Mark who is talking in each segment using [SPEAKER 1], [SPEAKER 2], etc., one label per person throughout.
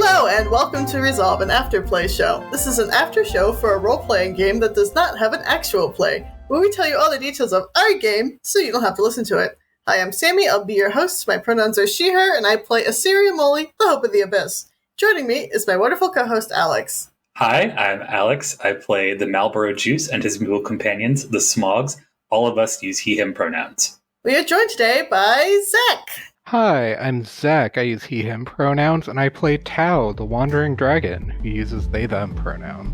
[SPEAKER 1] Hello, and welcome to Resolve, an afterplay show. This is an after show for a role-playing game that does not have an actual play, where we tell you all the details of our game so you don't have to listen to it. Hi, I'm Sammie, I'll be your host. My pronouns are she, her, and I play Assyria Molly, the Hope of the Abyss. Joining me is my wonderful co-host, Alex.
[SPEAKER 2] Hi, I'm Alex. I play the Marlboro Juice and his mule companions, the Smogs. All of us use he, him pronouns.
[SPEAKER 1] We are joined today by Zach.
[SPEAKER 3] Hi, I'm Zach. I use he, him pronouns, and I play Tao, the wandering dragon, who uses they, them pronoun.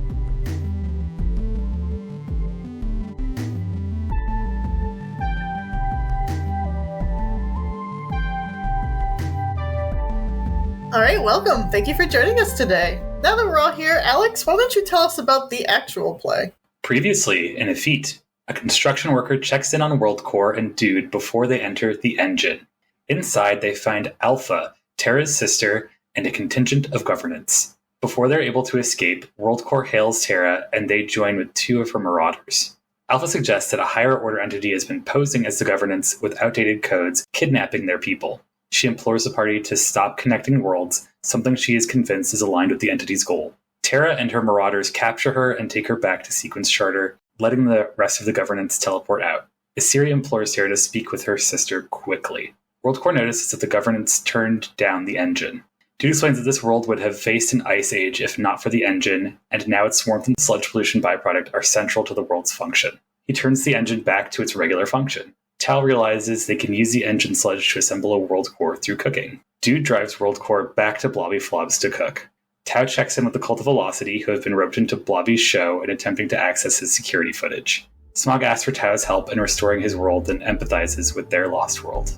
[SPEAKER 1] Alright, welcome. Thank you for joining us today. Now that we're all here, Alex, why don't you tell us about the actual play?
[SPEAKER 2] Previously, in EFFETE, a construction worker checks in on WorldCorps and Dude before they enter the engine. Inside, they find Alpha, Terra's sister, and a contingent of governance. Before they're able to escape, WorldCorps hails Terra, and they join with two of her marauders. Alpha suggests that a higher-order entity has been posing as the governance with outdated codes, kidnapping their people. She implores the party to stop connecting worlds, something she is convinced is aligned with the entity's goal. Terra and her marauders capture her and take her back to Sequence Charter, letting the rest of the governance teleport out. Assyria implores Terra to speak with her sister quickly. WorldCorps notices that the governance turned down the engine. Dude explains that this world would have faced an ice age if not for the engine, and now its warmth and sludge pollution byproduct are central to the world's function. He turns the engine back to its regular function. Tal realizes they can use the engine sludge to assemble a WorldCorps through cooking. Dude drives WorldCorps back to Blobby Flobs to cook. Tao checks in with the Cult of Velocity, who have been roped into Blobby's show and attempting to access his security footage. Smog asks for Tao's help in restoring his world and empathizes with their lost world.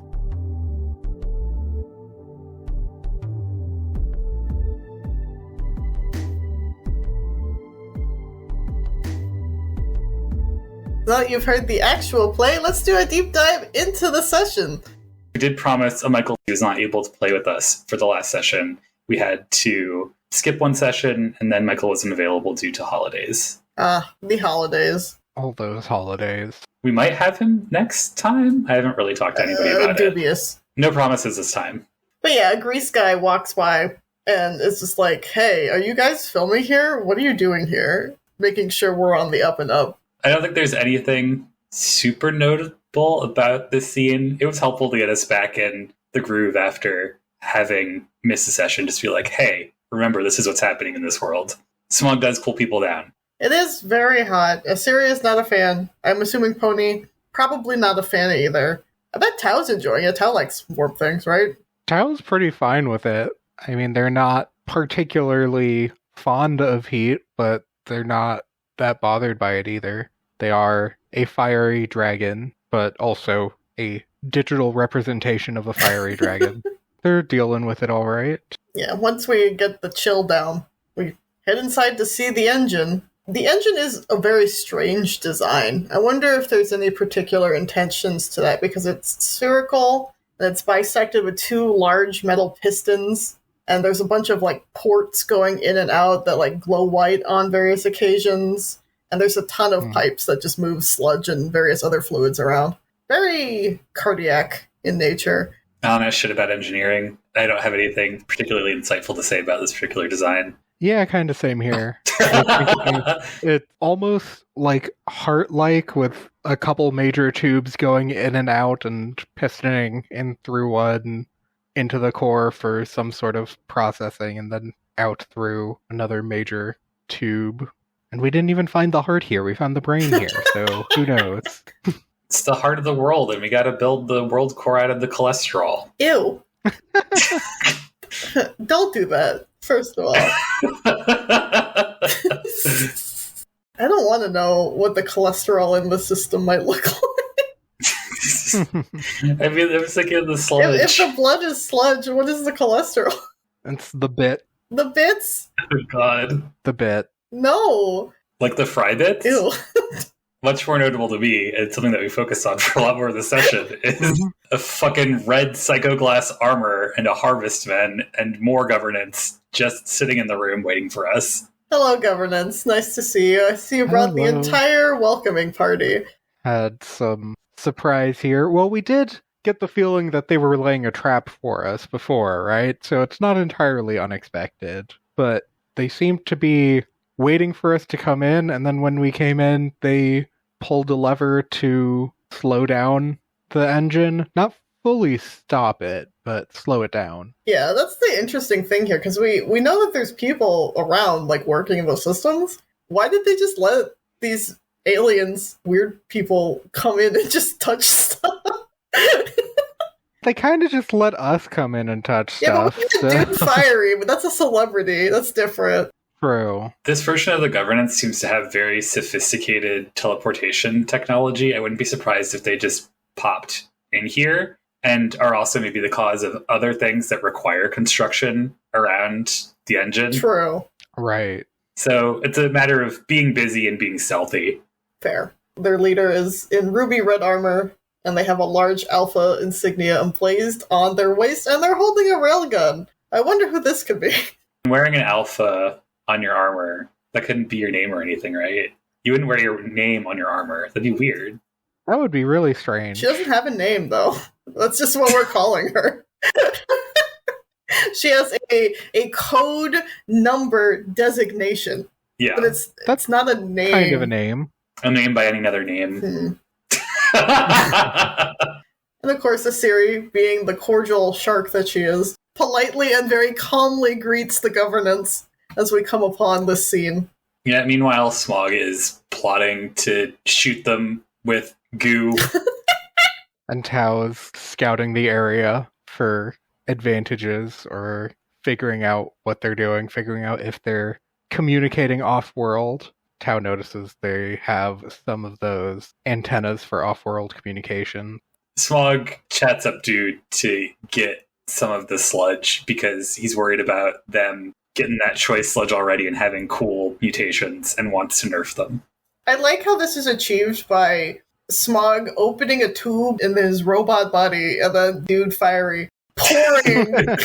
[SPEAKER 1] Now that you've heard the actual play, let's do a deep dive into the session.
[SPEAKER 2] We did promise Michael was not able to play with us for the last session. We had to skip one session, and then Michael wasn't available due to holidays.
[SPEAKER 1] The holidays.
[SPEAKER 3] All those holidays.
[SPEAKER 2] We might have him next time. I haven't really talked to anybody about
[SPEAKER 1] dubious.
[SPEAKER 2] it. No promises this time.
[SPEAKER 1] But yeah, a grease guy walks by, and it's just like, hey, are you guys filming here? What are you doing here? Making sure we're on the up and up.
[SPEAKER 2] I don't think there's anything super notable about this scene. It was helpful to get us back in the groove after having missed a session. Just be like, hey, remember, this is what's happening in this world. Smog does cool people down.
[SPEAKER 1] It is very hot. Assyria is not a fan. I'm assuming Pony, probably not a fan either. I bet Tao's enjoying it. Tao likes warm things, right?
[SPEAKER 3] Tao's pretty fine with it. I mean, they're not particularly fond of heat, but they're not that bothered by it either. They are a fiery dragon, but also a digital representation of a fiery dragon. They're dealing with it all right.
[SPEAKER 1] Yeah, once we get the chill down, we head inside to see the engine. The engine is a very strange design. I wonder if there's any particular intentions to that, because it's spherical, and it's bisected with two large metal pistons, and there's a bunch of, ports going in and out that, glow white on various occasions, and there's a ton of pipes that just move sludge and various other fluids around. Very cardiac in nature.
[SPEAKER 2] I don't know shit about engineering. I don't have anything particularly insightful to say about this particular design.
[SPEAKER 3] Yeah, kind of same here. It's almost like heart-like with a couple major tubes going in and out and pistoning in through one into the core for some sort of processing and then out through another major tube. And we didn't even find the heart here. We found the brain here, so who knows?
[SPEAKER 2] It's the heart of the world, and we gotta build the WorldCorps out of the cholesterol.
[SPEAKER 1] Ew. Don't do that, first of all. I don't want to know what the cholesterol in the system might look like.
[SPEAKER 2] I mean, I was thinking of the sludge.
[SPEAKER 1] If the blood is sludge, what is the cholesterol?
[SPEAKER 3] It's the bit.
[SPEAKER 1] The bits?
[SPEAKER 2] Oh, God.
[SPEAKER 3] The bit.
[SPEAKER 1] No.
[SPEAKER 2] Like the fry bits?
[SPEAKER 1] Ew.
[SPEAKER 2] Much more notable to me, and something that we focused on for a lot more of the session, is a fucking red psychoglass armor and a harvestman and more governance just sitting in the room waiting for us.
[SPEAKER 1] Hello, governance. Nice to see you. I see you brought the entire welcoming party.
[SPEAKER 3] Had some surprise here. Well, we did get the feeling that they were laying a trap for us before, right? So it's not entirely unexpected, but they seemed to be waiting for us to come in, and then when we came in, they pulled a lever to slow down the engine. Not fully stop it, but slow it down.
[SPEAKER 1] Yeah, that's the interesting thing here, because we know that there's people around, like, working in those systems. Why did they just let these aliens, weird people, come in and just touch stuff?
[SPEAKER 3] They kind of just let us come in and touch stuff.
[SPEAKER 1] Yeah, but Dude Firey, but that's a celebrity. That's different.
[SPEAKER 3] True.
[SPEAKER 2] This version of the governance seems to have very sophisticated teleportation technology. I wouldn't be surprised if they just popped in here and are also maybe the cause of other things that require construction around the engine.
[SPEAKER 1] True.
[SPEAKER 3] Right.
[SPEAKER 2] So it's a matter of being busy and being stealthy.
[SPEAKER 1] Fair. Their leader is in ruby red armor, and they have a large alpha insignia emblazed on their waist, and they're holding a railgun. I wonder who this could be.
[SPEAKER 2] Wearing an alpha on your armor, that couldn't be your name or anything, right? You wouldn't wear your name on your armor. That'd be weird.
[SPEAKER 3] That would be really strange.
[SPEAKER 1] She doesn't have a name, though. That's just what we're calling her. She has a code number designation.
[SPEAKER 2] Yeah.
[SPEAKER 1] But that's not a name.
[SPEAKER 3] Kind of a name.
[SPEAKER 2] A name by any other name.
[SPEAKER 1] And of course, Asiri, being the cordial shark that she is, politely and very calmly greets the governance as we come upon this scene.
[SPEAKER 2] Yeah, meanwhile, Smog is plotting to shoot them with goo.
[SPEAKER 3] And Tao is scouting the area for advantages or figuring out what they're doing, figuring out if they're communicating off-world. Tao notices they have some of those antennas for off-world communication.
[SPEAKER 2] Smog chats up Dude to get some of the sludge because he's worried about them getting that choice sludge already and having cool mutations and wants to nerf them.
[SPEAKER 1] I like how this is achieved by Smog opening a tube in his robot body and then Dude Firey pouring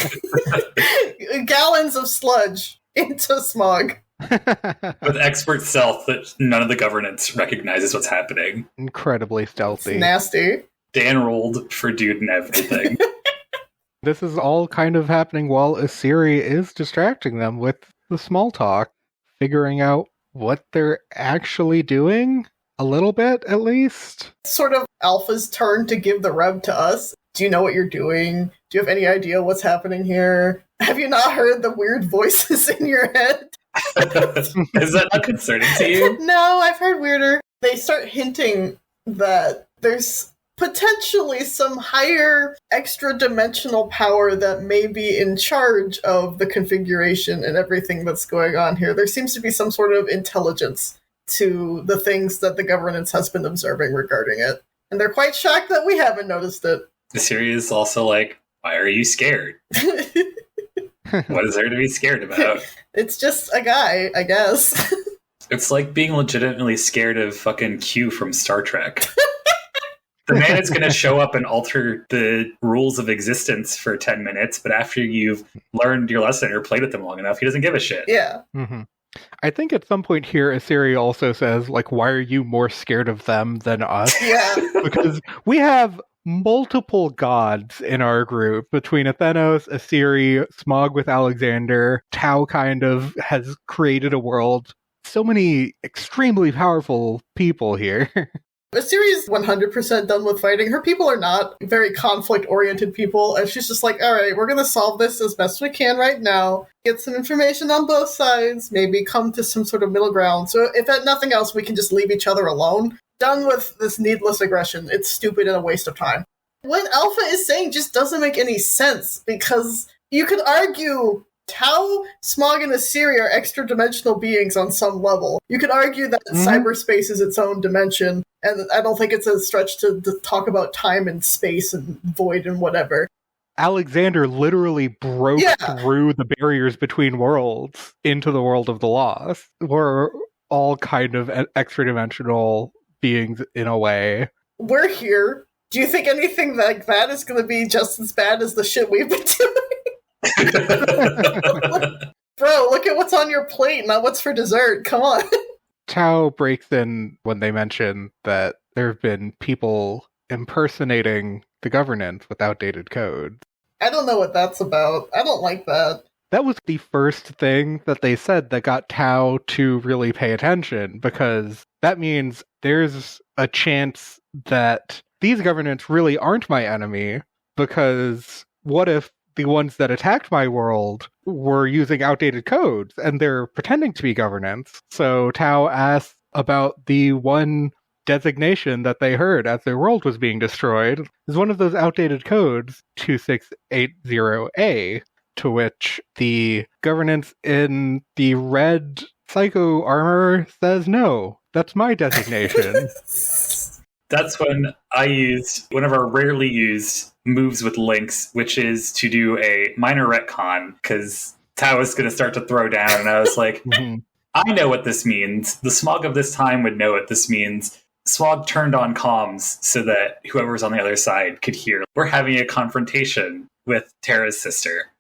[SPEAKER 1] gallons of sludge into Smog.
[SPEAKER 2] With expert stealth that none of the governance recognizes what's happening.
[SPEAKER 3] Incredibly stealthy.
[SPEAKER 1] It's nasty.
[SPEAKER 2] Dan rolled for Dude and everything.
[SPEAKER 3] This is all kind of happening while Asiri is distracting them with the small talk, figuring out what they're actually doing, a little bit at least.
[SPEAKER 1] It's sort of Alpha's turn to give the rev to us. Do you know what you're doing? Do you have any idea what's happening here? Have you not heard the weird voices in your head?
[SPEAKER 2] Is that not concerning to you?
[SPEAKER 1] No, I've heard weirder. They start hinting that there's potentially some higher extra-dimensional power that may be in charge of the configuration and everything that's going on here. There seems to be some sort of intelligence to the things that the governance has been observing regarding it. And they're quite shocked that we haven't noticed it.
[SPEAKER 2] The series is also like, why are you scared? What is there to be scared about?
[SPEAKER 1] It's just a guy, I guess.
[SPEAKER 2] It's like being legitimately scared of fucking Q from Star Trek. The man is going to show up and alter the rules of existence for 10 minutes, but after you've learned your lesson or played with them long enough, he doesn't give a shit.
[SPEAKER 1] Yeah.
[SPEAKER 3] Mm-hmm. I think at some point here, Asiri also says, like, why are you more scared of them than us?
[SPEAKER 1] Yeah.
[SPEAKER 3] Because we have multiple gods in our group between Athenos, Asiri, Smog with Alexander. Tao kind of has created a world. So many extremely powerful people here.
[SPEAKER 1] Asiri is 100% done with fighting. Her people are not very conflict-oriented people, and she's just like, alright, we're gonna solve this as best we can right now, get some information on both sides, maybe come to some sort of middle ground, so if at nothing else, we can just leave each other alone. Done with this needless aggression. It's stupid and a waste of time. What Alpha is saying just doesn't make any sense, because you could argue Tau, Smog, and Asiri are extra-dimensional beings on some level. You could argue that cyberspace is its own dimension, and I don't think it's a stretch to talk about time and space and void and whatever.
[SPEAKER 3] Alexander literally broke through the barriers between worlds into the world of the lost. We're all kind of extra-dimensional beings in a way.
[SPEAKER 1] We're here. Do you think anything like that is going to be just as bad as the shit we've been doing? Bro, look at what's on your plate, not what's for dessert. Come on.
[SPEAKER 3] Tao breaks in when they mention that there have been people impersonating the governance with outdated codes.
[SPEAKER 1] I don't know what that's about. I don't like that.
[SPEAKER 3] That was the first thing that they said that got Tau to really pay attention, because that means there's a chance that these governants really aren't my enemy, because what if the ones that attacked my world were using outdated codes and they're pretending to be governants? So Tau asks about the one designation that they heard as their world was being destroyed is one of those outdated codes, 2680A, to which the governance in the red psycho armor says, no, that's my designation.
[SPEAKER 2] That's when I used one of our rarely used moves with links, which is to do a minor retcon, because Tau was going to start to throw down, and I was like, I know what this means. The Smog of this time would know what this means. Smog turned on comms so that whoever's on the other side could hear. We're having a confrontation with Terra's sister.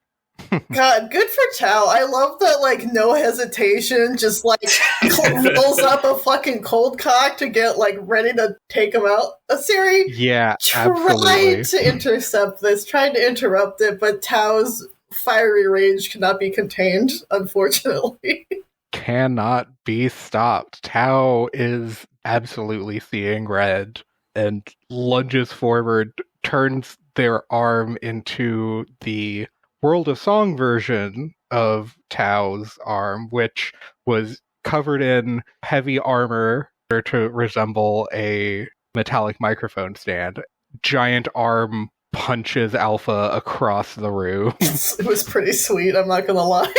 [SPEAKER 1] God, good for Tau. I love that, like, no hesitation, just, like, rolls up a fucking cold cock to get, like, ready to take him out. Siri tried to intercept this, tried to interrupt it, but Tau's fiery rage cannot be contained, unfortunately.
[SPEAKER 3] Cannot be stopped. Tau is absolutely seeing red and lunges forward, turns their arm into the World of Song version of Tau's arm, which was covered in heavy armor to resemble a metallic microphone stand. Giant arm punches Alpha across the room.
[SPEAKER 1] It was pretty sweet, I'm not gonna lie.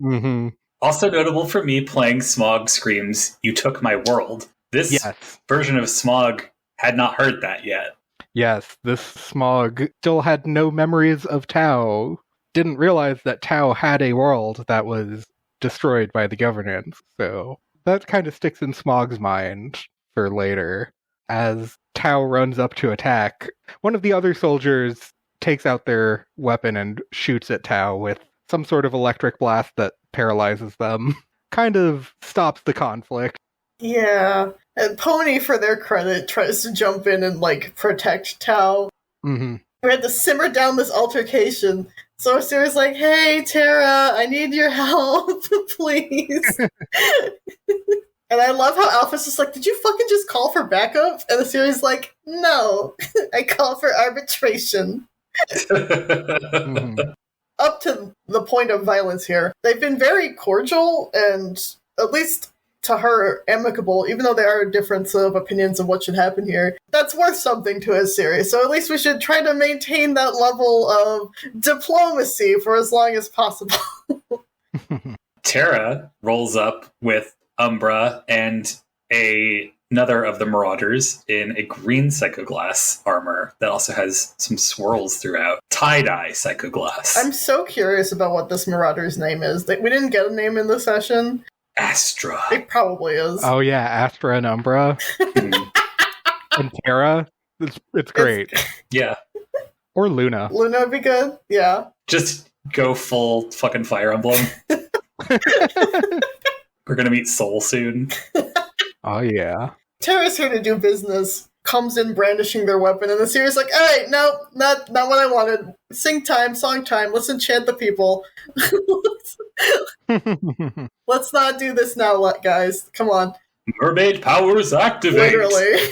[SPEAKER 3] Mm-hmm.
[SPEAKER 2] Also notable for me, playing Smog screams, "You took my world." This version of Smog had not heard that yet.
[SPEAKER 3] Yes, this Smog still had no memories of Tau. Didn't realize that Tau had a world that was destroyed by the governance. So that kind of sticks in Smog's mind for later. As Tau runs up to attack, one of the other soldiers takes out their weapon and shoots at Tau with some sort of electric blast that paralyzes them. Kind of stops the conflict.
[SPEAKER 1] Yeah. And Pony, for their credit, tries to jump in and, like, protect Tau.
[SPEAKER 3] Mm-hmm.
[SPEAKER 1] We had to simmer down this altercation. So Siri's like, hey, Terra, I need your help, please. And I love how Alpha's just like, did you fucking just call for backup? And the Siri's like, no, I call for arbitration.
[SPEAKER 3] Mm-hmm.
[SPEAKER 1] Up to the point of violence here, they've been very cordial and, at least to her, amicable, even though there are a difference of opinions of what should happen here. That's worth something to us, Siri. So at least we should try to maintain that level of diplomacy for as long as possible.
[SPEAKER 2] Terra rolls up with Umbra and another of the Marauders in a green psychoglass armor that also has some swirls throughout. Tie-dye psychoglass.
[SPEAKER 1] I'm so curious about what this Marauder's name is. We didn't get a name in the session.
[SPEAKER 2] Astra.
[SPEAKER 1] It probably is.
[SPEAKER 3] Oh yeah, Astra and Umbra. And Terra. It's great.
[SPEAKER 2] Yeah.
[SPEAKER 3] Or Luna.
[SPEAKER 1] Luna would be good, yeah.
[SPEAKER 2] Just go full fucking Fire Emblem. We're gonna meet Soul soon.
[SPEAKER 3] Oh yeah.
[SPEAKER 1] Terra's here to do business. Comes in brandishing their weapon, and the Siri's like, alright, no, not what I wanted. Sing time, song time, let's enchant the people. Let's not do this now, guys. Come on.
[SPEAKER 2] Mermaid powers activate!
[SPEAKER 1] Literally.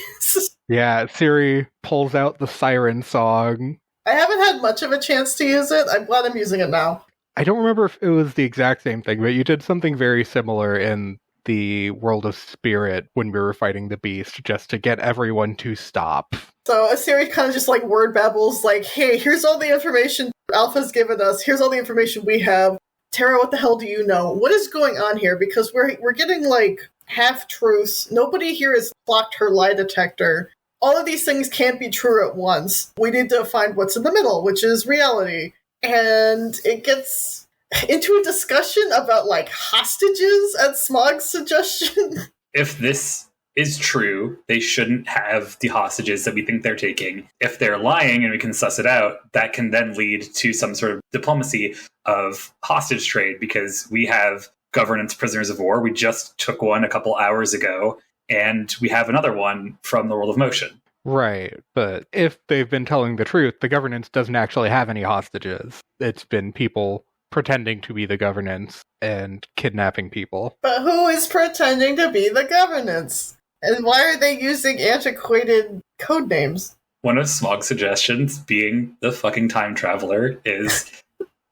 [SPEAKER 3] Yeah, Siri pulls out the siren song.
[SPEAKER 1] I haven't had much of a chance to use it. I'm glad I'm using it now.
[SPEAKER 3] I don't remember if it was the exact same thing, but you did something very similar in the World of Spirit when we were fighting the beast, just to get everyone to stop.
[SPEAKER 1] So Asiri kind of just like word babbles, like, hey, here's all the information Alpha's given us, here's all the information we have. Terra, what the hell do you know? What is going on here? Because we're getting like half-truths. Nobody here has blocked her lie detector. All of these things can't be true at once. We need to find what's in the middle, which is reality. And it gets into a discussion about, like, hostages at Smog's suggestion.
[SPEAKER 2] If this is true, they shouldn't have the hostages that we think they're taking. If they're lying and we can suss it out, that can then lead to some sort of diplomacy of hostage trade, because we have governance prisoners of war. We just took one a couple hours ago, and we have another one from the World of Motion.
[SPEAKER 3] Right, but if they've been telling the truth, the governance doesn't actually have any hostages. It's been people pretending to be the governance and kidnapping people.
[SPEAKER 1] But who is pretending to be the governance? And why are they using antiquated code names?
[SPEAKER 2] One of Smog's suggestions, being the fucking time traveler, is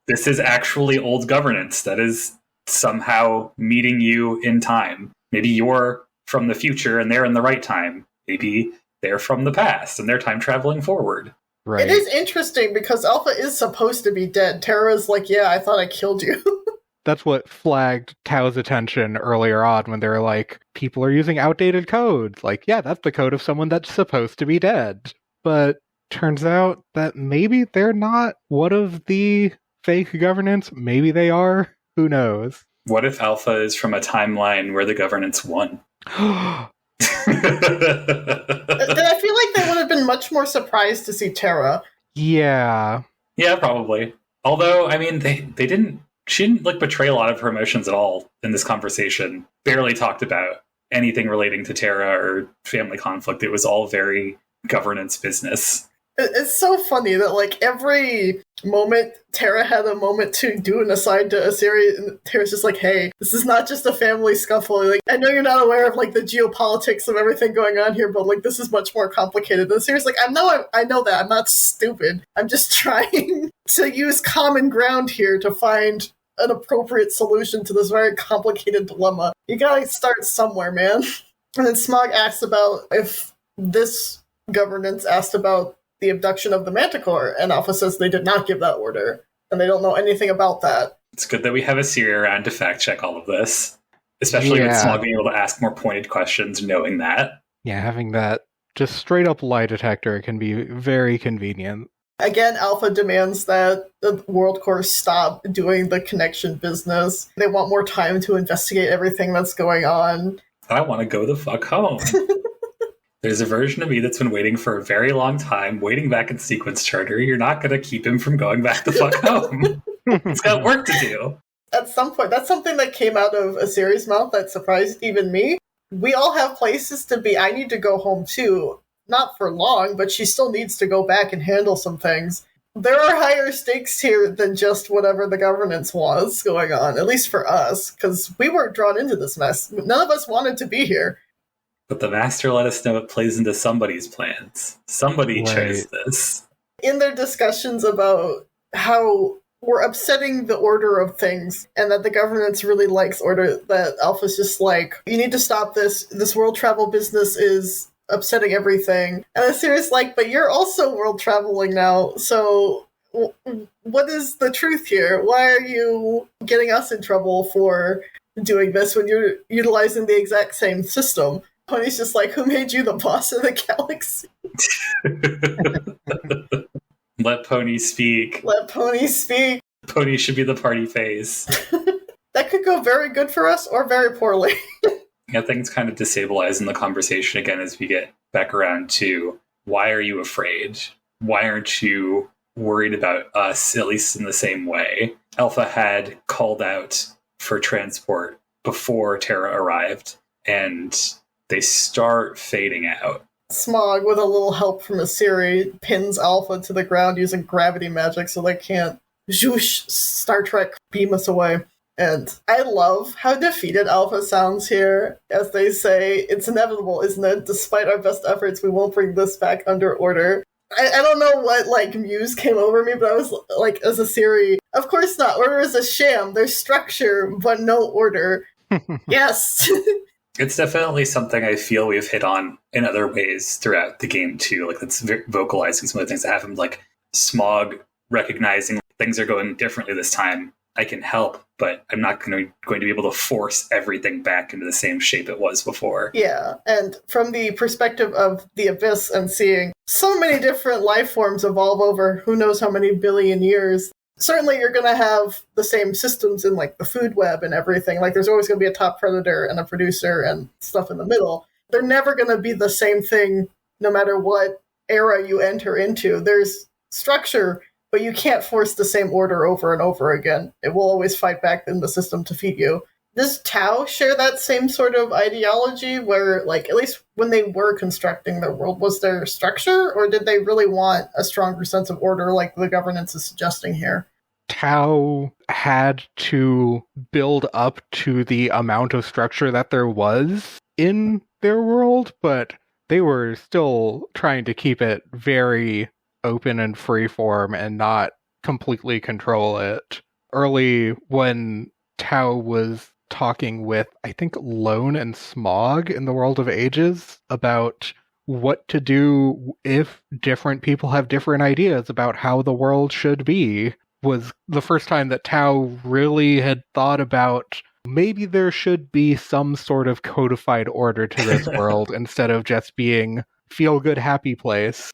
[SPEAKER 2] this is actually old governance that is somehow meeting you in time. Maybe you're from the future and they're in the right time. Maybe they're from the past and they're time traveling forward.
[SPEAKER 3] Right.
[SPEAKER 1] It is interesting because Alpha is supposed to be dead. Terra's like, yeah, I thought I killed you.
[SPEAKER 3] That's what flagged Tao's attention earlier on when they were like, people are using outdated codes. Like, yeah, that's the code of someone that's supposed to be dead. But turns out that maybe they're not one of the fake governance. Maybe they are. Who knows?
[SPEAKER 2] What if Alpha is from a timeline where the governance won?
[SPEAKER 1] Then I feel like they would have been much more surprised to see Terra.
[SPEAKER 3] Yeah.
[SPEAKER 2] Yeah, probably. Although, I mean, she didn't like betray a lot of her emotions at all in this conversation. Barely talked about anything relating to Terra or family conflict. It was all very governance business.
[SPEAKER 1] It's so funny that, like, every moment Terra had a moment to do an aside to a series, and Terra's just like, hey, this is not just a family scuffle. Like, I know you're not aware of, like, the geopolitics of everything going on here, but, like, this is much more complicated. And the series, like, I know that. I'm not stupid. I'm just trying to use common ground here to find an appropriate solution to this very complicated dilemma. You gotta start somewhere, man. And then Smog asks about if this governance asked about the abduction of the Manticore, and Alpha says they did not give that order, and they don't know anything about that.
[SPEAKER 2] It's good that we have a Siri around to fact check all of this, especially with Smog being able to ask more pointed questions, knowing that.
[SPEAKER 3] Yeah, having that just straight up lie detector can be very convenient.
[SPEAKER 1] Again, Alpha demands that the WorldCorps stop doing the connection business. They want more time to investigate everything that's going on.
[SPEAKER 2] I want to go the fuck home. There's a version of me that's been waiting for a very long time, waiting back in Sequence Charter. You're not going to keep him from going back the fuck home. He's got work to do.
[SPEAKER 1] At some point, that's something that came out of a series mouth that surprised even me. We all have places to be. I need to go home too. Not for long, but she still needs to go back and handle some things. There are higher stakes here than just whatever the governance was going on, at least for us, because we were drawn into this mess. None of us wanted to be here.
[SPEAKER 2] But the Master let us know it plays into somebody's plans. Somebody chose this.
[SPEAKER 1] In their discussions about how we're upsetting the order of things and that the governance really likes order, that Alpha's just like, you need to stop this. This world travel business is upsetting everything. And the Sirius like, but you're also world traveling now, so what is the truth here? Why are you getting us in trouble for doing this when you're utilizing the exact same system? Pony's just like, who made you the boss of the galaxy?
[SPEAKER 2] Let Pony speak.
[SPEAKER 1] Let Pony speak.
[SPEAKER 2] Pony should be the party face.
[SPEAKER 1] That could go very good for us or very poorly.
[SPEAKER 2] Yeah, things kind of destabilizing the conversation again as we get back around to why are you afraid? Why aren't you worried about us, at least in the same way? Alpha had called out for transport before Terra arrived, and they start fading out.
[SPEAKER 1] Smog, with a little help from a Siri, pins Alpha to the ground using gravity magic so they can't zhoosh Star Trek beam us away. And I love how defeated Alpha sounds here, as they say, it's inevitable, isn't it? Despite our best efforts, we won't bring this back under order. I don't know what, like, muse came over me, but I was, like, as a Siri, of course not. Order is a sham. There's structure, but no order. Yes!
[SPEAKER 2] It's definitely something I feel we've hit on in other ways throughout the game, too. Like, that's vocalizing some of the things that happened, like Smog recognizing things are going differently this time. I can help, but I'm not going to be able to force everything back into the same shape it was before.
[SPEAKER 1] Yeah, and from the perspective of the Abyss and seeing so many different life forms evolve over who knows how many billion years, certainly you're going to have the same systems in, like, the food web and everything. Like, there's always going to be a top predator and a producer and stuff in the middle. They're never going to be the same thing no matter what era you enter into. There's structure, but you can't force the same order over and over again. It will always fight back in the system to feed you. Does Tau share that same sort of ideology where, like, at least when they were constructing their world, was there structure, or did they really want a stronger sense of order like the governance is suggesting here?
[SPEAKER 3] Tau had to build up to the amount of structure that there was in their world, but they were still trying to keep it very open and freeform and not completely control it. Early, when Tau was talking with, I think, Lone and Smog in the World of Ages about what to do if different people have different ideas about how the world should be, was the first time that Tau really had thought about maybe there should be some sort of codified order to this world instead of just being feel-good, happy place.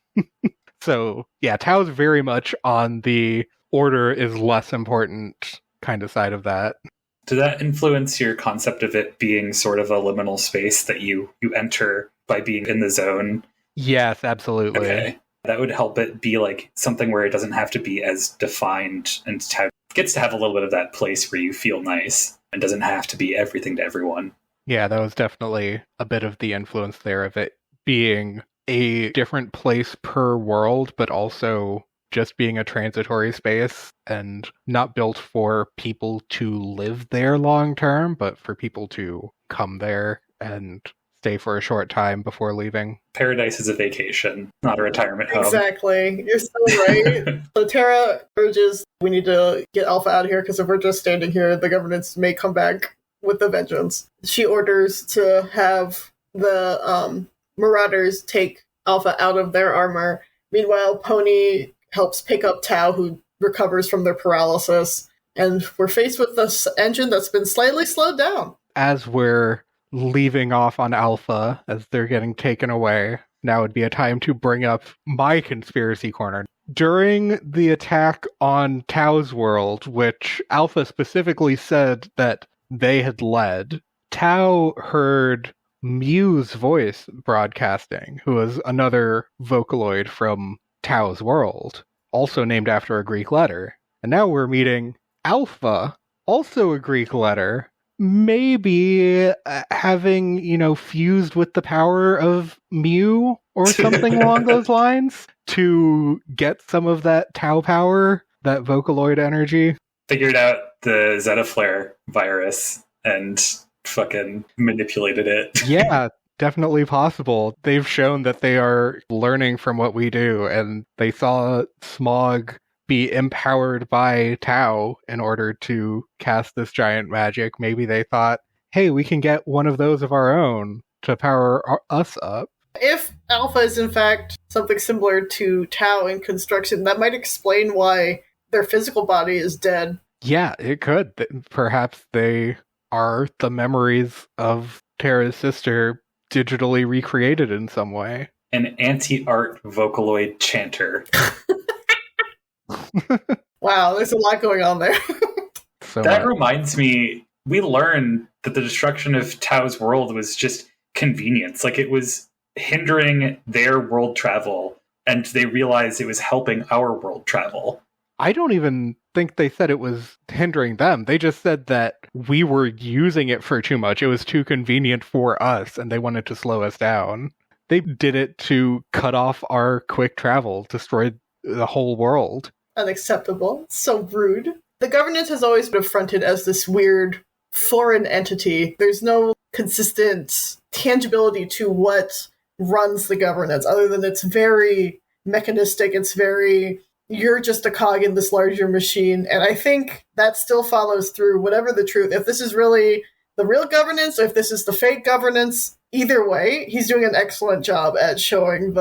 [SPEAKER 3] So, yeah, Tau's very much on the order is less important kind of side of that.
[SPEAKER 2] Did that influence your concept of it being sort of a liminal space that you enter by being in the zone?
[SPEAKER 3] Yes, absolutely.
[SPEAKER 2] Okay. That would help it be like something where it doesn't have to be as defined and gets to have a little bit of that place where you feel nice and doesn't have to be everything to everyone.
[SPEAKER 3] Yeah, that was definitely a bit of the influence there of it being a different place per world, but also just being a transitory space and not built for people to live there long term, but for people to come there and stay for a short time before leaving.
[SPEAKER 2] Paradise is a vacation, not a retirement home.
[SPEAKER 1] Exactly. You're so right. So Terra urges we need to get Alpha out of here because if we're just standing here, the governance may come back with a vengeance. She orders to have the Marauders take Alpha out of their armor. Meanwhile, Pony helps pick up Tau, who recovers from their paralysis. And we're faced with this engine that's been slightly slowed down.
[SPEAKER 3] As we're leaving off on Alpha, as they're getting taken away, now would be a time to bring up my conspiracy corner. During the attack on Tau's world, which Alpha specifically said that they had led, Tau heard Mew's voice broadcasting, who was another Vocaloid from Tau's world, also named after a Greek letter. And now we're meeting Alpha, also a Greek letter, maybe having, fused with the power of Mew or something along those lines to get some of that Tau power, that Vocaloid energy.
[SPEAKER 2] Figured out the Zetaflare virus and fucking manipulated it.
[SPEAKER 3] Yeah, definitely possible. They've shown that they are learning from what we do, and they saw Smog be empowered by Tau in order to cast this giant magic. Maybe they thought, hey, we can get one of those of our own to power us up.
[SPEAKER 1] If Alpha is in fact something similar to Tau in construction, that might explain why their physical body is dead.
[SPEAKER 3] Yeah, it could. Perhaps they are the memories of Terra's sister digitally recreated in some way.
[SPEAKER 2] An anti-art Vocaloid chanter.
[SPEAKER 1] Wow, there's a lot going on there.
[SPEAKER 2] That reminds me, we learned that the destruction of Tau's world was just convenience. Like, it was hindering their world travel, and they realized it was helping our world travel.
[SPEAKER 3] I don't even think they said it was hindering them. They just said that we were using it for too much. It was too convenient for us, and they wanted to slow us down. They did it to cut off our quick travel, destroy the whole world.
[SPEAKER 1] Unacceptable. So rude. The governance has always been fronted as this weird foreign entity. There's no consistent tangibility to what runs the governance, other than it's very mechanistic. It's very, you're just a cog in this larger machine. And I think that still follows through, whatever the truth. If this is really the real governance, or if this is the fake governance, either way, he's doing an excellent job at showing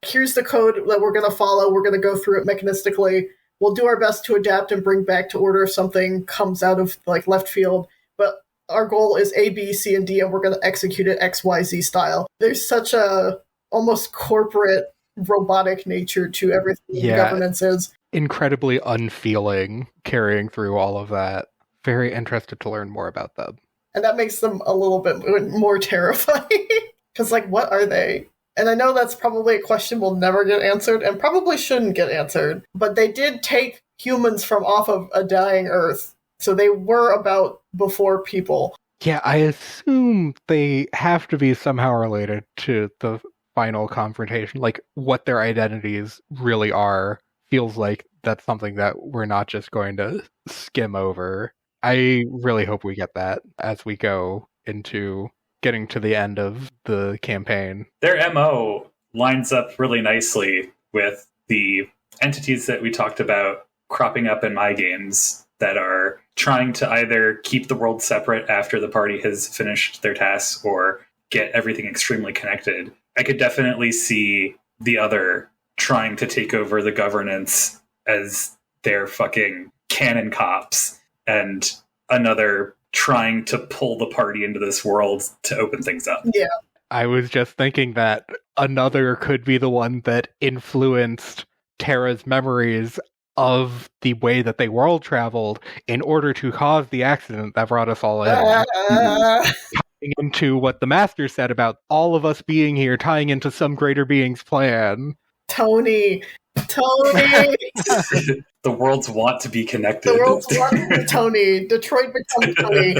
[SPEAKER 1] here's the code that we're going to follow. We're going to go through it mechanistically. We'll do our best to adapt and bring back to order if something comes out of left field. But our goal is A, B, C, and D, and we're going to execute it X, Y, Z style. There's such a almost corporate, robotic nature to everything the governance is.
[SPEAKER 3] Incredibly unfeeling carrying through all of that. Very interested to learn more about them.
[SPEAKER 1] And that makes them a little bit more terrifying. Because, what are they? And I know that's probably a question we'll never get answered, and probably shouldn't get answered. But they did take humans from off of a dying Earth. So they were about before people.
[SPEAKER 3] Yeah, I assume they have to be somehow related to the final confrontation. Like, what their identities really are feels like that's something that we're not just going to skim over. I really hope we get that as we go into getting to the end of the campaign.
[SPEAKER 2] Their MO lines up really nicely with the entities that we talked about cropping up in my games that are trying to either keep the world separate after the party has finished their tasks or get everything extremely connected. I could definitely see the other trying to take over the governance as their fucking cannon cops, and another trying to pull the party into this world to open things up.
[SPEAKER 1] Yeah.
[SPEAKER 3] I was just thinking that another could be the one that influenced Terra's memories of the way that they world traveled in order to cause the accident that brought us all in. Tying into what the master said about all of us being here, tying into some greater being's plan.
[SPEAKER 1] Tony.
[SPEAKER 2] The worlds want to be connected.
[SPEAKER 1] The world's want to be Tony. Detroit becomes Tony.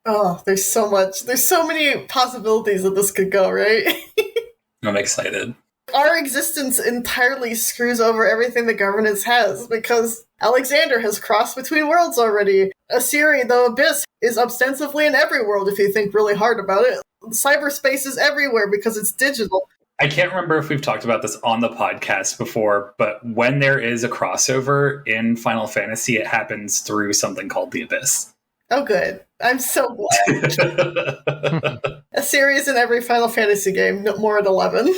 [SPEAKER 1] Oh, there's so much. There's so many possibilities that this could go, right?
[SPEAKER 2] I'm excited.
[SPEAKER 1] Our existence entirely screws over everything the governance has, because Alexander has crossed between worlds already. Assyria, the Abyss, is ostensibly in every world if you think really hard about it. Cyberspace is everywhere because it's digital.
[SPEAKER 2] I can't remember if we've talked about this on the podcast before, but when there is a crossover in Final Fantasy, it happens through something called the Abyss.
[SPEAKER 1] Oh, good. I'm so glad. Assyria is in every Final Fantasy game, no more at 11.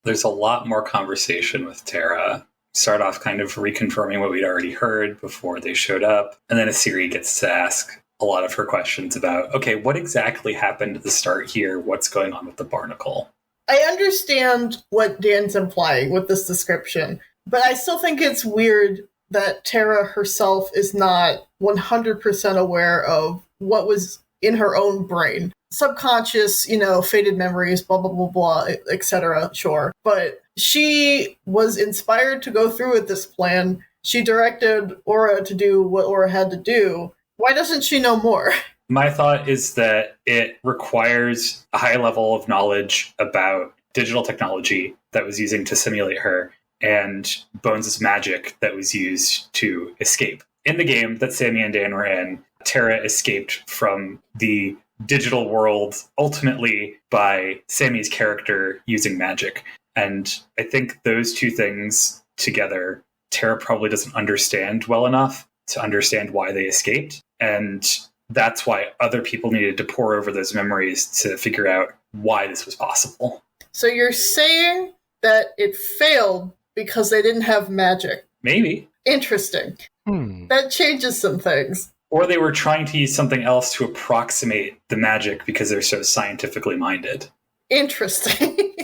[SPEAKER 2] There's a lot more conversation with Terra. Start off kind of reconfirming what we'd already heard before they showed up, and then Assyria gets to ask a lot of her questions about, okay, what exactly happened at the start here? What's going on with the barnacle?
[SPEAKER 1] I understand what Dan's implying with this description, but I still think it's weird that Terra herself is not 100% aware of what was in her own brain. Subconscious, faded memories, blah, blah, blah, blah, etc., sure. But she was inspired to go through with this plan. She directed Aura to do what Aura had to do. Why doesn't she know more?
[SPEAKER 2] My thought is that it requires a high level of knowledge about digital technology that was using to simulate her, and Bones' magic that was used to escape. In the game that Sammie and Dan were in, Terra escaped from the digital world ultimately by Sammie's character using magic. And I think those two things together, Terra probably doesn't understand well enough to understand why they escaped. And that's why other people needed to pore over those memories to figure out why this was possible.
[SPEAKER 1] So you're saying that it failed because they didn't have magic?
[SPEAKER 2] Maybe.
[SPEAKER 1] Interesting. That changes some things.
[SPEAKER 2] Or they were trying to use something else to approximate the magic because they're so scientifically minded.
[SPEAKER 1] Interesting.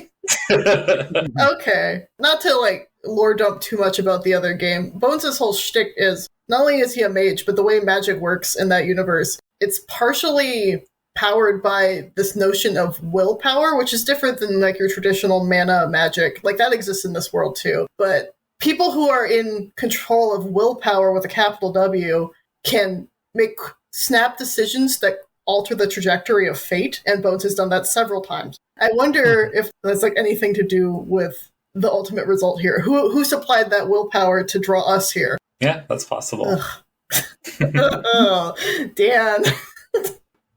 [SPEAKER 1] Okay. Not to, lore dump too much about the other game. Bones' whole shtick is, not only is he a mage, but the way magic works in that universe, it's partially powered by this notion of willpower, which is different than, your traditional mana magic. That exists in this world, too. But people who are in control of willpower with a capital W can make snap decisions that alter the trajectory of fate, and Bones has done that several times. I wonder if that's anything to do with the ultimate result here. Who supplied that willpower to draw us here?
[SPEAKER 2] Yeah, that's possible.
[SPEAKER 1] Oh, Dan.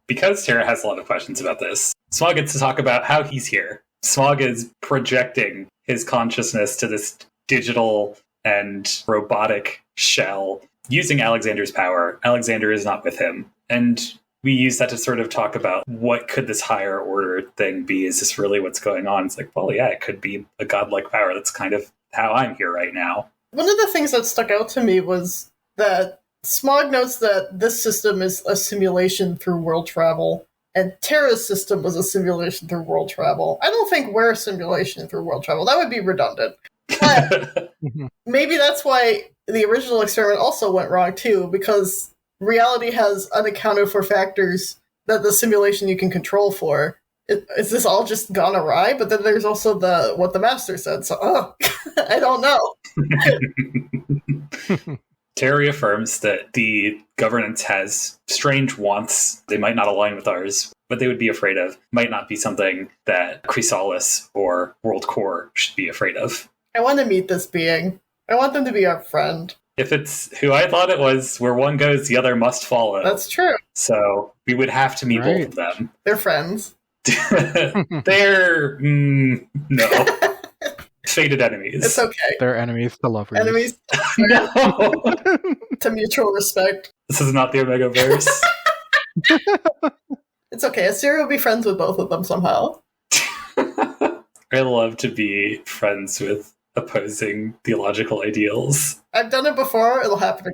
[SPEAKER 2] Because Terra has a lot of questions about this, Smog gets to talk about how he's here. Smog is projecting his consciousness to this digital and robotic shell using Alexander's power. Alexander is not with him. And we use that to sort of talk about what could this higher order thing be? Is this really what's going on? It's well, yeah, it could be a godlike power. That's kind of how I'm here right now.
[SPEAKER 1] One of the things that stuck out to me was that Smog notes that this system is a simulation through world travel, and Terra's system was a simulation through world travel. I don't think we're a simulation through world travel. That would be redundant. But maybe that's why the original experiment also went wrong, too, because reality has unaccounted for factors that the simulation you can control for. Is this all just gone awry? But then there's also what the master said. So, I don't know.
[SPEAKER 2] Terra reaffirms that the governance has strange wants. They might not align with ours. What they would be afraid of might not be something that Chrysalis or WorldCorps should be afraid of.
[SPEAKER 1] I want to meet this being. I want them to be our friend.
[SPEAKER 2] If it's who I thought it was, where one goes, the other must follow.
[SPEAKER 1] That's true.
[SPEAKER 2] So we would have to meet both of them.
[SPEAKER 1] They're friends.
[SPEAKER 2] They're... no. Fated enemies.
[SPEAKER 1] It's okay.
[SPEAKER 3] They're enemies to lovers.
[SPEAKER 1] Enemies
[SPEAKER 2] No!
[SPEAKER 1] to mutual respect.
[SPEAKER 2] This is not the Omegaverse.
[SPEAKER 1] It's okay. Assyria will be friends with both of them somehow.
[SPEAKER 2] I love to be friends with opposing theological ideals.
[SPEAKER 1] I've done it before. It'll happen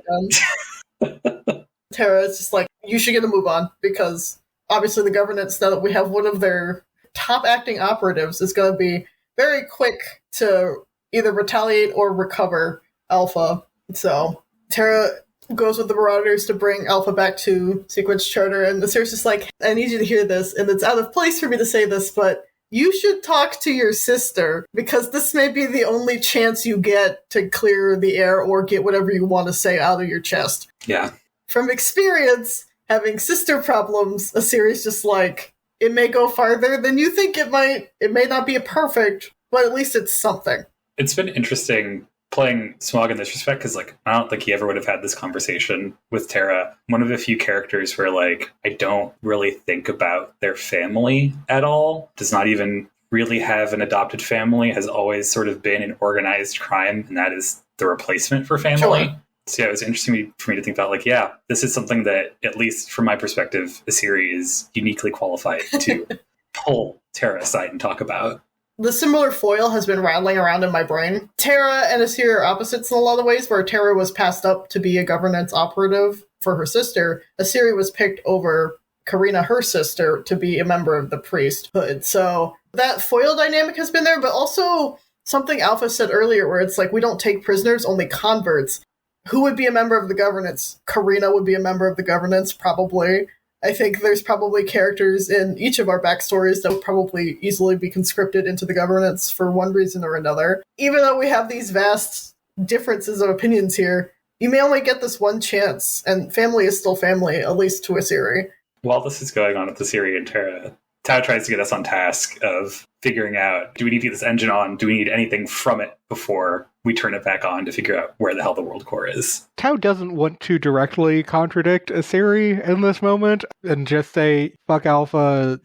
[SPEAKER 1] again. Terra is just like, you should get a move on, because obviously the governance, now that we have one of their top acting operatives, is going to be very quick to either retaliate or recover Alpha. So Terra goes with the Marauders to bring Alpha back to Sequence Charter, and the Series is like, I need you to hear this, and it's out of place for me to say this, but you should talk to your sister, because this may be the only chance you get to clear the air or get whatever you want to say out of your chest.
[SPEAKER 2] Yeah.
[SPEAKER 1] From experience, having sister problems, a series just like, it may go farther than you think it might. It may not be perfect, but at least it's something.
[SPEAKER 2] It's been interesting playing Smog in this respect, because like, I don't think he ever would have had this conversation with Terra. One of the few characters where like, I don't really think about their family at all, does not even really have an adopted family, has always sort of been an organized crime, and that is the replacement for family.
[SPEAKER 1] Sure.
[SPEAKER 2] So yeah, it was interesting for me to think about like, yeah, this is something that, at least from my perspective, Assyria is uniquely qualified to pull Terra aside and talk about.
[SPEAKER 1] The similar foil has been rattling around in my brain. Terra and Assyria are opposites in a lot of ways, where Terra was passed up to be a governance operative for her sister. Assyria was picked over Karina, her sister, to be a member of the priesthood. So that foil dynamic has been there, but also something Alpha said earlier, where it's like, we don't take prisoners, only converts. Who would be a member of the governance? Karina would be a member of the governance, probably. I think there's probably characters in each of our backstories that would probably easily be conscripted into the governance for one reason or another. Even though we have these vast differences of opinions here, you may only get this one chance, and family is still family, at least to Assyria.
[SPEAKER 2] While this is going on with Assyria and Terra, Tau tries to get us on task of figuring out, do we need to get this engine on? Do we need anything from it before we turn it back on to figure out where the hell the WorldCorps is?
[SPEAKER 3] Tau doesn't want to directly contradict Assyri in this moment and just say, fuck Alpha,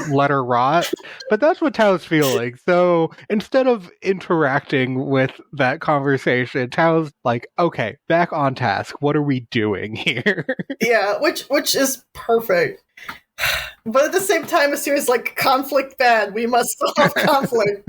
[SPEAKER 3] let her rot. But that's what Tau's feeling. So instead of interacting with that conversation, Tau's like, okay, back on task. What are we doing here?
[SPEAKER 1] Yeah, which is perfect. But at the same time, Assyria's like, conflict bad. We must solve conflict.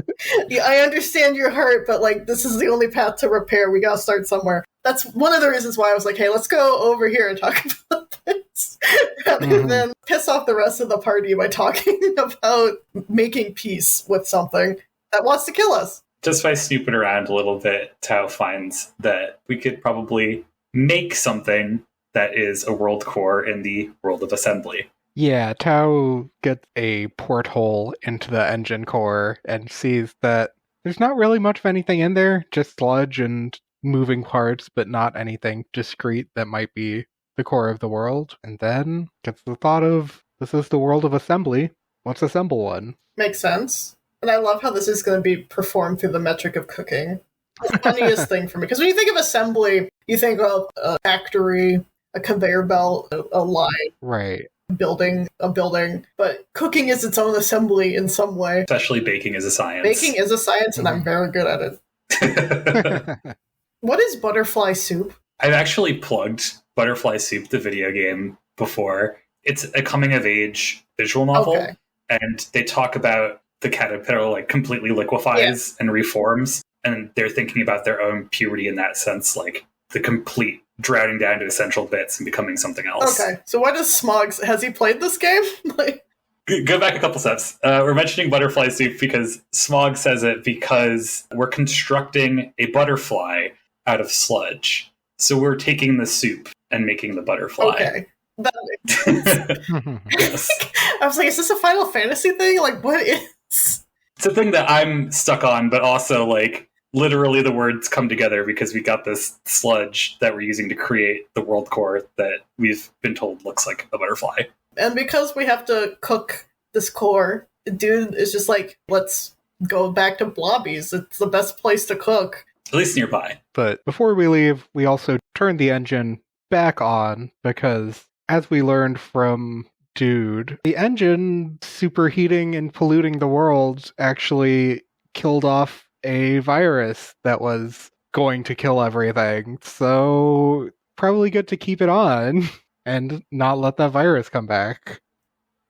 [SPEAKER 1] Yeah, I understand your hurt, but like, this is the only path to repair. We gotta start somewhere. That's one of the reasons why I was like, hey, let's go over here and talk about this, rather than piss off the rest of the party by talking about making peace with something that wants to kill us.
[SPEAKER 2] Just by snooping around a little bit, Tau finds that we could probably make something that is a WorldCorps in the world of assembly.
[SPEAKER 3] Yeah, Tau gets a porthole into the engine core and sees that there's not really much of anything in there, just sludge and moving parts, but not anything discrete that might be the core of the world. And then gets the thought of, this is the world of assembly. Let's assemble one.
[SPEAKER 1] Makes sense. And I love how this is going to be performed through the metric of cooking. The funniest thing for me, because when you think of assembly, you think of a factory, a conveyor belt, a line.
[SPEAKER 3] Right.
[SPEAKER 1] Building a building, but cooking is its own assembly in some way.
[SPEAKER 2] Especially baking is a science.
[SPEAKER 1] Baking is a science, and I'm very good at it. What is butterfly soup?
[SPEAKER 2] I've actually plugged Butterfly Soup, the video game, before. It's a coming-of-age visual novel,
[SPEAKER 1] Okay.
[SPEAKER 2] and they talk about the caterpillar like completely liquefies and reforms, and they're thinking about their own puberty in that sense, like the complete drowning down to essential bits and becoming something else.
[SPEAKER 1] Okay, so what is Smogs? Has he played this game? Like,
[SPEAKER 2] Go back a couple steps. We're mentioning Butterfly Soup because Smog says it because we're constructing a butterfly out of sludge. So we're taking the soup and making the butterfly.
[SPEAKER 1] okay. That makes sense.
[SPEAKER 2] Yes.
[SPEAKER 1] I was like, is this a Final Fantasy thing? Like, what is...
[SPEAKER 2] It's a thing that I'm stuck on, but also, like, literally the words come together because we got this sludge that we're using to create the WorldCorps that we've been told looks like a butterfly.
[SPEAKER 1] And because we have to cook this core, Dude is just like, let's go back to Blobby's. It's the best place to cook.
[SPEAKER 2] At least nearby.
[SPEAKER 3] But before we leave, we also turn the engine back on because, as we learned from Dude, the engine superheating and polluting the world actually killed off a virus that was going to kill everything. So probably good to keep it on and not let that virus come back.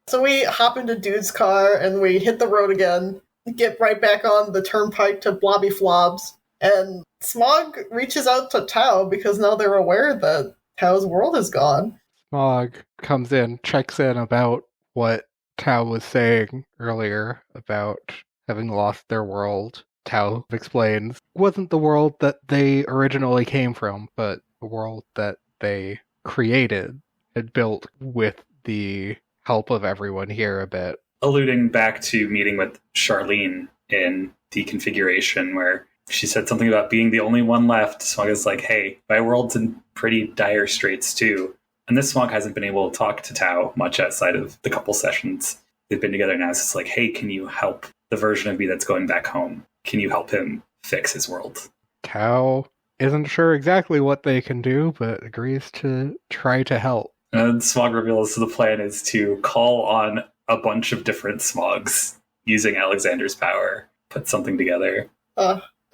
[SPEAKER 1] So we hop into Dude's car and we hit the road again, get right back on the turnpike to Blobby Flobs, and Smog reaches out to Tao because now they're aware that Tao's world is gone.
[SPEAKER 3] Smog comes in, checks in about what Tao was saying earlier about having lost their world. Tao explains it wasn't the world that they originally came from, but the world that they created and built with the help of everyone here a bit.
[SPEAKER 2] Alluding back to meeting with Charlene in the configuration where she said something about being the only one left. Smog is like, hey, my world's in pretty dire straits too. And this Smog hasn't been able to talk to Tao much outside of the couple sessions they've been together now. So it's like, hey, can you help the version of me that's going back home? Can you help him fix his world?
[SPEAKER 3] Tao isn't sure exactly what they can do, but agrees to try to help.
[SPEAKER 2] And Smog reveals the plan is to call on a bunch of different Smogs using Alexander's power, put something together.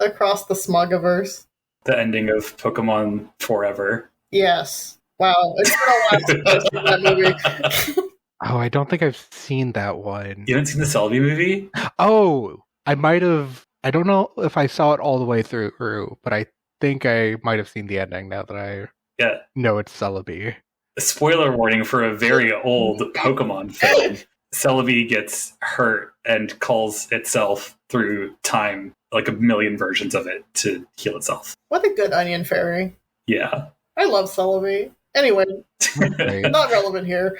[SPEAKER 1] Across the Smogiverse.
[SPEAKER 2] The ending of Pokemon Forever.
[SPEAKER 1] Yes. Wow, it's been a while since I've seen that movie.
[SPEAKER 3] Oh, I don't think I've seen that one.
[SPEAKER 2] You haven't seen the Celebi movie?
[SPEAKER 3] Oh, I might have. I don't know if I saw it all the way through, but I think I might have seen the ending now that I know it's Celebi.
[SPEAKER 2] A spoiler warning for a very old Pokemon film. Celebi gets hurt and calls itself through time, like a million versions of it, to heal itself.
[SPEAKER 1] What a good onion fairy.
[SPEAKER 2] Yeah.
[SPEAKER 1] I love Celebi. Anyway, not relevant here.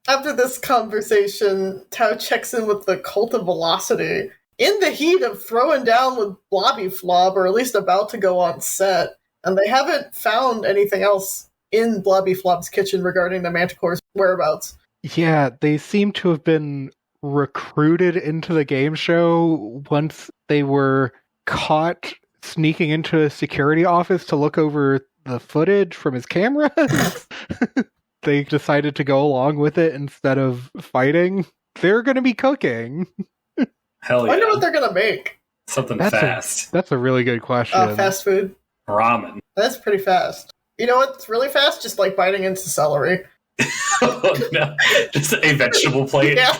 [SPEAKER 1] After this conversation, Tao checks in with the Cult of Velocity. In the heat of throwing down with Blobby Flob, or at least about to go on set, and they haven't found anything else in Blobby Flob's kitchen regarding the Manticore's whereabouts.
[SPEAKER 3] Yeah, they seem to have been recruited into the game show once they were caught sneaking into a security office to look over the footage from his cameras. They decided to go along with it instead of fighting. They're going to be cooking.
[SPEAKER 2] Hell yeah.
[SPEAKER 1] I wonder what they're going to make.
[SPEAKER 2] Something fast.
[SPEAKER 3] That's a really good question.
[SPEAKER 1] Fast food.
[SPEAKER 2] Ramen.
[SPEAKER 1] That's pretty fast. You know what's really fast? Just like biting into celery.
[SPEAKER 2] Oh, no. Just a vegetable plate.
[SPEAKER 1] Yeah.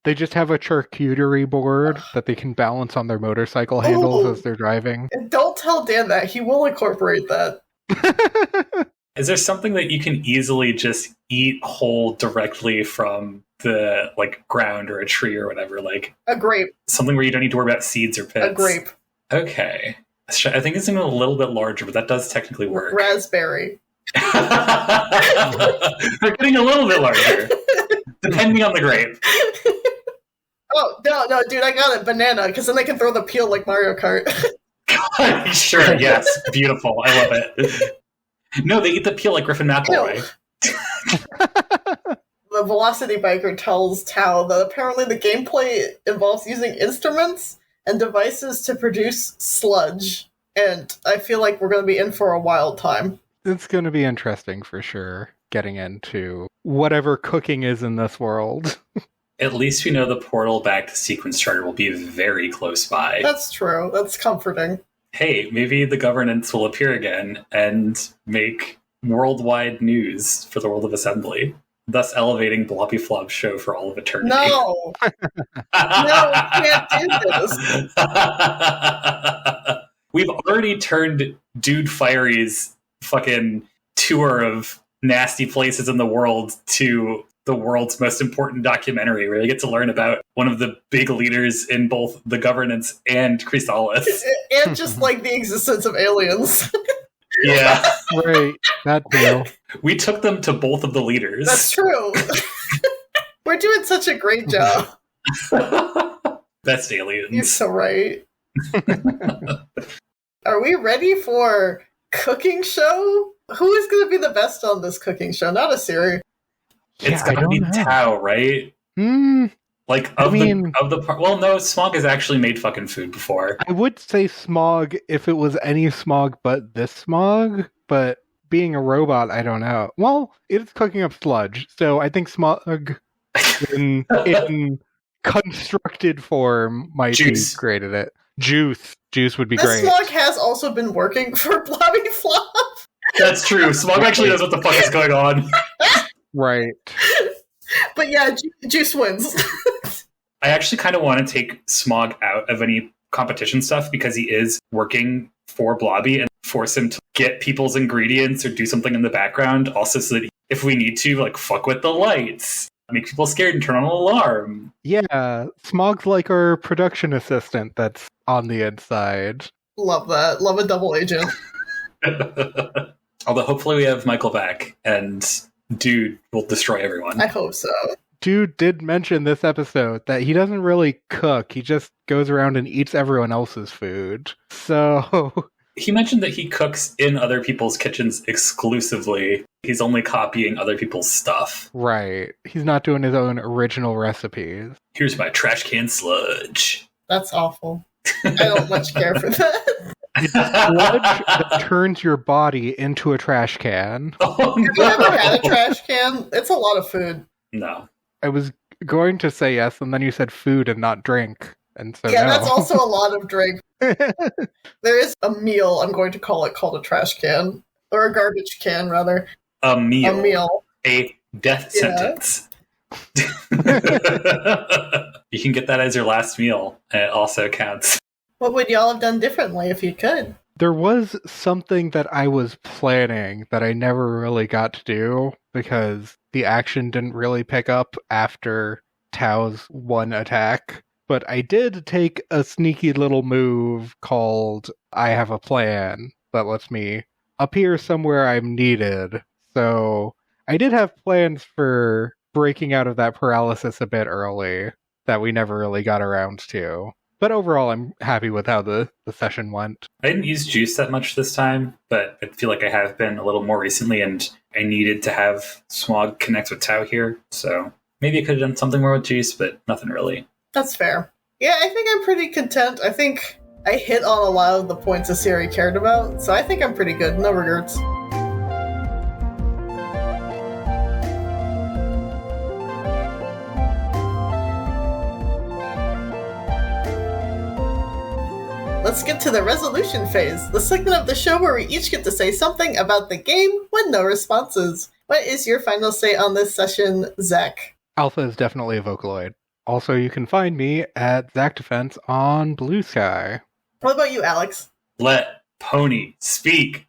[SPEAKER 3] They just have a charcuterie board that they can balance on their motorcycle handles as they're driving.
[SPEAKER 1] And don't tell Dan that. He will incorporate that.
[SPEAKER 2] Is there something that you can easily just eat whole directly from the ground or a tree or whatever? Like
[SPEAKER 1] a grape.
[SPEAKER 2] Something where you don't need to worry about seeds or pits.
[SPEAKER 1] A grape.
[SPEAKER 2] Okay. I think it's even a little bit larger, but that does technically work.
[SPEAKER 1] Raspberry.
[SPEAKER 2] They're getting a little bit larger, depending on the grape.
[SPEAKER 1] Oh, no, dude, I got it. Banana, because then they can throw the peel like Mario Kart.
[SPEAKER 2] Sure, yes. Beautiful. I love it. No, they eat the peel like Griffin McElroy.
[SPEAKER 1] The Velocity Biker tells Tao that apparently the gameplay involves using instruments and devices to produce sludge. And I feel like we're going to be in for a wild time.
[SPEAKER 3] It's going to be interesting for sure, getting into whatever cooking is in this world.
[SPEAKER 2] At least we know the portal back to Sequence Charter will be very close by.
[SPEAKER 1] That's true. That's comforting.
[SPEAKER 2] Hey, maybe the governance will appear again and make worldwide news for the world of assembly, thus elevating Bloppy Flop's show for all of eternity.
[SPEAKER 1] No! No, we can't do this.
[SPEAKER 2] We've already turned Dude Firey's fucking tour of nasty places in the world to the world's most important documentary, where you get to learn about one of the big leaders in both the governance and Chrysalis.
[SPEAKER 1] And just like the existence of aliens.
[SPEAKER 2] Yeah.
[SPEAKER 3] Right, that deal.
[SPEAKER 2] We took them to both of the leaders.
[SPEAKER 1] That's true. We're doing such a great job.
[SPEAKER 2] Best aliens.
[SPEAKER 1] You're so right. Are we ready for cooking show? Who is going to be the best on this cooking show? Not a Siri.
[SPEAKER 2] It's gotta be Tao, right? Like, of the part. Well, no, Smog has actually made fucking food before.
[SPEAKER 3] I would say Smog if it was any Smog but this Smog, but being a robot, I don't know. Well, it's cooking up sludge, so I think Smog in constructed form might be great at it. Juice would be great.
[SPEAKER 1] Smog has also been working for Blobby Flop.
[SPEAKER 2] That's true. Smog actually knows what the fuck is going on.
[SPEAKER 3] Right.
[SPEAKER 1] But yeah, Juice wins.
[SPEAKER 2] I actually kind of want to take Smog out of any competition stuff because he is working for Blobby and force him to get people's ingredients or do something in the background. Also, so that if we need to, like, fuck with the lights, make people scared and turn on an alarm.
[SPEAKER 3] Yeah, Smog's like our production assistant that's on the inside.
[SPEAKER 1] Love that. Love a double agent.
[SPEAKER 2] Although hopefully we have Michael back and Dude will destroy everyone.
[SPEAKER 1] I hope so.
[SPEAKER 3] Dude did mention this episode that he doesn't really cook. He just goes around and eats everyone else's food. So
[SPEAKER 2] he mentioned that he cooks in other people's kitchens exclusively. He's only copying other people's stuff.
[SPEAKER 3] Right. He's not doing his own original recipes.
[SPEAKER 2] Here's my trash can sludge.
[SPEAKER 1] That's awful. I don't much care for that.
[SPEAKER 3] It's sludge that turns your body into a trash can.
[SPEAKER 2] Oh,
[SPEAKER 1] Have you ever had a trash can? It's a lot of food.
[SPEAKER 2] No.
[SPEAKER 3] I was going to say yes, and then you said food and not drink. And so
[SPEAKER 1] yeah,
[SPEAKER 3] no.
[SPEAKER 1] That's also a lot of drink. There is a meal, I'm going to call it, called a trash can. Or a garbage can, rather.
[SPEAKER 2] A meal.
[SPEAKER 1] A meal.
[SPEAKER 2] A death sentence. You can get that as your last meal, and it also counts.
[SPEAKER 1] What would y'all have done differently if you could?
[SPEAKER 3] There was something that I was planning that I never really got to do because the action didn't really pick up after Tao's one attack. But I did take a sneaky little move called I Have a Plan that lets me appear somewhere I'm needed. So I did have plans for breaking out of that paralysis a bit early that we never really got around to. But overall, I'm happy with how the session went.
[SPEAKER 2] I didn't use Juice that much this time, but I feel like I have been a little more recently, and I needed to have Smog connect with Tao here. So maybe I could have done something more with Juice, but nothing really.
[SPEAKER 1] That's fair. Yeah, I think I'm pretty content. I think I hit on a lot of the points that Siri cared about, so I think I'm pretty good. No regrets. Let's get to the resolution phase, the segment of the show where we each get to say something about the game with no responses. What is your final say on this session, Zach?
[SPEAKER 3] Alpha is definitely a Vocaloid. Also, you can find me at Zach Defense on Blue Sky.
[SPEAKER 1] What about you, Alex?
[SPEAKER 2] Let Pony speak.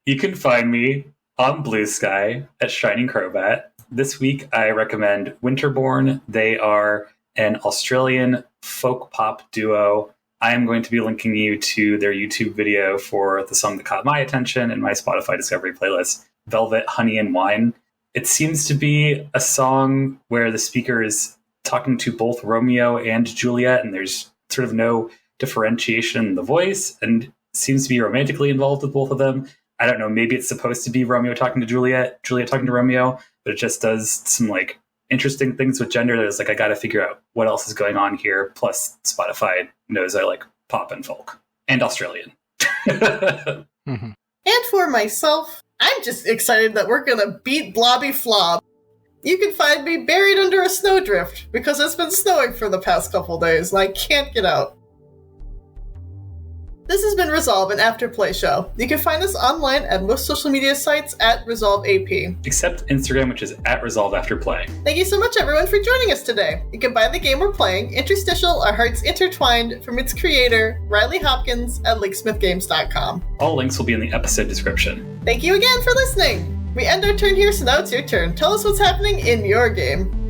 [SPEAKER 2] You can find me on Blue Sky at Shining Crowbat. This week, I recommend Winterborn. They are an Australian folk pop duo. I am going to be linking you to their YouTube video for the song that caught my attention in my Spotify Discovery playlist, Velvet, Honey, and Wine. It seems to be a song where the speaker is talking to both Romeo and Juliet, and there's sort of no differentiation in the voice, and seems to be romantically involved with both of them. I don't know, maybe it's supposed to be Romeo talking to Juliet, Juliet talking to Romeo, but it just does some, like, interesting things with gender that is like, I gotta figure out what else is going on here. Plus, Spotify knows I like pop and folk. And Australian.
[SPEAKER 3] Mm-hmm.
[SPEAKER 1] And for myself, I'm just excited that we're gonna beat Blobby Flob. You can find me buried under a snowdrift because it's been snowing for the past couple days and I can't get out. This has been Resolve, an after-play show. You can find us online at most social media sites at ResolveAP.
[SPEAKER 2] Except Instagram, which is at ResolveAfterPlay.
[SPEAKER 1] Thank you so much, everyone, for joining us today. You can buy the game we're playing, Interstitial, Our Hearts Intertwined, from its creator, Riley Hopkins, at LinksmithGames.com.
[SPEAKER 2] All links will be in the episode description.
[SPEAKER 1] Thank you again for listening. We end our turn here, so now it's your turn. Tell us what's happening in your game.